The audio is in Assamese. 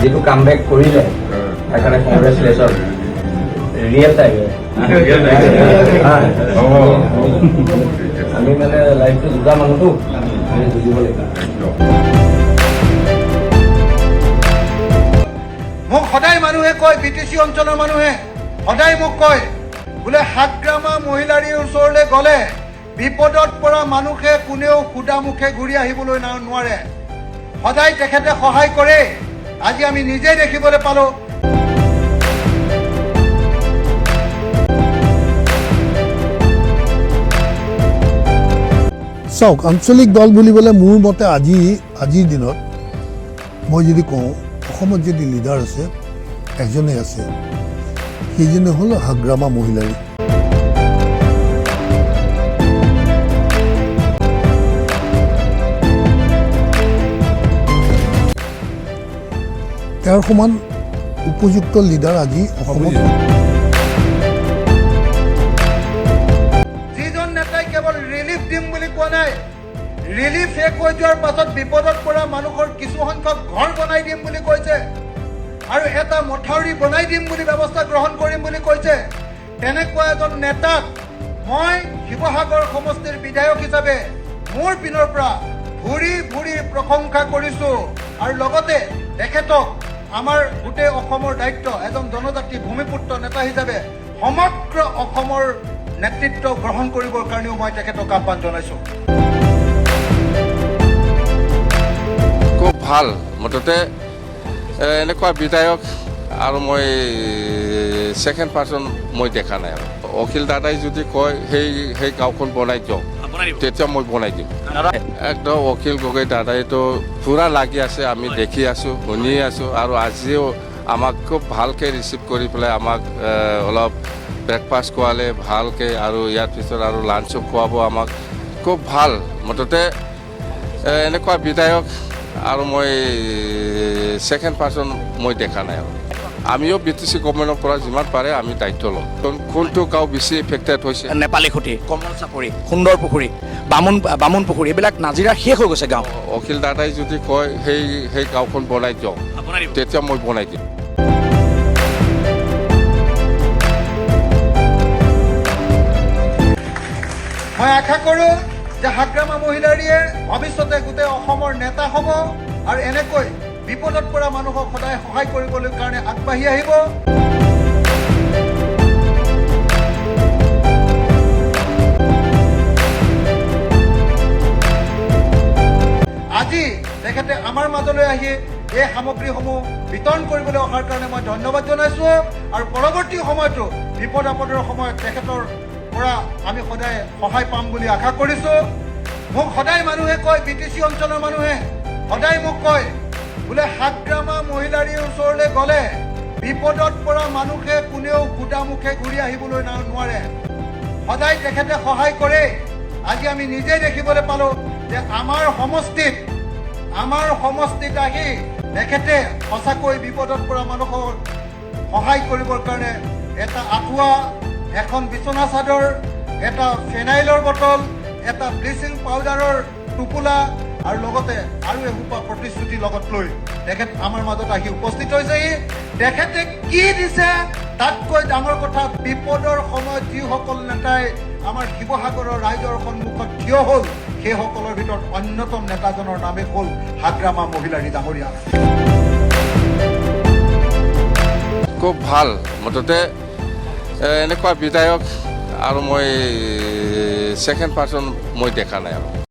যিটো কামবেক কৰিলে সেইকাৰণে কংগ্ৰেচুলেশ্যন ৰিয়েল টাইম আমি মানে লাইফটো দুটা মানুহটো আমি বুজিব লাগিব। মোক সদায় মানুহে কয়, BTC অঞ্চলৰ মানুহে সদায় মোক কয় বোলে হাগ্ৰামা মহিলাৰীৰ ওচৰলৈ গ'লে বিপদত পৰা মানুহে কোনেও সুদা মুখে ঘূৰি আহিবলৈ নোৱাৰে। সদায় তেখেতে সহায় কৰে। আজি আমি নিজেই দেখিবলৈ পালোঁ। চাওক, আঞ্চলিক দল বুলিবলৈ মোৰ মতে আজিৰ দিনত মই যদি কওঁ, অসমত যদি লিডাৰ আছে এজনেই আছে, সেইজনে হ'ল হাগ্ৰামা মহিলাৰী। তেওঁৰ সমান উপযুক্ত লিডাৰ আজি অসমত যিজন নেতাই কেৱল ৰিলিফ দিম বুলি কোৱা নাই, ৰিলিফ শেষ হৈ যোৱাৰ পাছত বিপদত পৰা মানুহৰ কিছু সংখ্যক ঘৰ বনাই দিম বুলি কৈছে আৰু এটা মথাউৰি বনাই দিম বুলি ব্যৱস্থা গ্ৰহণ কৰিম বুলি কৈছে। তেনেকুৱা এজন নেতাক মই শিৱসাগৰ সমষ্টিৰ বিধায়ক হিচাপে মোৰ পিনৰ পৰা ভুৰি ভুৰি প্ৰশংসা কৰিছোঁ আৰু লগতে তেখেতক আমাৰ গোটেই অসমৰ দায়িত্ব, এজন জনজাতি ভূমিপুত্ৰ নেতা হিচাপে সমগ্ৰ অসমৰ নেতৃত্ব গ্ৰহণ কৰিবৰ কাৰণেও মই তেখেতক আহ্বান জনাইছোঁ। খুব ভাল, মুঠতে এনেকুৱা বিধায়ক আৰু মই ছেকেণ্ড পাৰ্চন মই দেখা নাই। আৰু অখিল দাদাই যদি কয় সেই গাঁওখন বনাই দিয়ক, তেতিয়া মই বনাই দিম একদম। অখিল গগৈ দাদাইতো পূৰা লাগি আছে, আমি দেখি আছোঁ, শুনি আছোঁ আৰু আজিও আমাক খুব ভালকৈ ৰিচিভ কৰি পেলাই আমাক অলপ ব্ৰেকফাষ্ট খোৱালে ভালকৈ, আৰু ইয়াৰ পিছত আৰু লাঞ্চো খুৱাব আমাক। খুব ভাল, মুঠতে এনেকুৱা বিধায়ক আৰু মই ছেকেণ্ড পাৰ্চন মই দেখা নাই। আৰু আমিও BTC গভৰ্ণমেণ্টৰ পৰা যিমান পাৰে আমি দায়িত্ব লওঁ। কোনটো গাঁও বেছি এফেক্টেড হৈছে? নেপালী খুঁটি, কমল চাপৰি, সুন্দৰ পুখুৰী, বামুণ পুখুৰী, এইবিলাক নাজিৰা শেষ হৈ গৈছে গাঁও। অখিল দাদাই যদি কয় সেই গাঁওখন বনাই দিয়ক, তেতিয়া মই বনাই দিম। মই আশা কৰোঁ যে হাগ্ৰামা মহিলাৰীয়ে ভৱিষ্যতে গোটেই অসমৰ নেতা হ'ব আৰু এনেকৈ বিপদত পৰা মানুহক সদায় সহায় কৰিবলৈ কাৰণে আগবাঢ়ি আহিব। আজি তেখেতে আমাৰ মাজলৈ আহি এই সামগ্ৰীসমূহ বিতৰণ কৰিবলৈ অহাৰ কাৰণে মই ধন্যবাদ জনাইছোঁ আৰু পৰৱৰ্তী সময়তো বিপদ আপদৰ সময়ত তেখেতৰ পৰা আমি সদায় সহায় পাম বুলি আশা কৰিছোঁ। মোক সদায় মানুহে কয়, BTC অঞ্চলৰ মানুহে সদায় মোক কয় বোলে হাগ্ৰামা মহিলাৰীৰ ওচৰলৈ গ'লে বিপদত পৰা মানুহে কোনেও সুদা মুখে ঘূৰি আহিবলৈ নোৱাৰে। সদায় তেখেতে সহায় কৰে। আজি আমি নিজেই দেখিবলৈ পালোঁ যে আমাৰ সমষ্টিত আহি তেখেতে সঁচাকৈ বিপদত পৰা মানুহৰ সহায় কৰিবৰ কাৰণে এটা আঁঠুৱা, এখন বিচনা চাদৰ, এটা ফেনাইলৰ বটল, এটা ব্লিচিং পাউডাৰৰ টোপোলা আৰু লগতে আৰু এসোপা প্ৰতিশ্ৰুতি লগত লৈ তেখেত আমাৰ মাজত আহি উপস্থিত হৈছেহি। তেখেতে কি দিছে তাতকৈ ডাঙৰ কথা, বিপদৰ সময়ত যিসকল নেতাই আমাৰ শিৱসাগৰৰ ৰাইজৰ সন্মুখত থিয় হ'ল, সেইসকলৰ ভিতৰত অন্যতম নেতাজনৰ নামে হ'ল হাগ্ৰামা মহিলাৰী ডাঙৰীয়া। খুব ভাল, মুঠতে এনেকুৱা বিধায়ক আৰু মই ছেকেণ্ড পাৰ্চন মই দেখা নাই। আৰু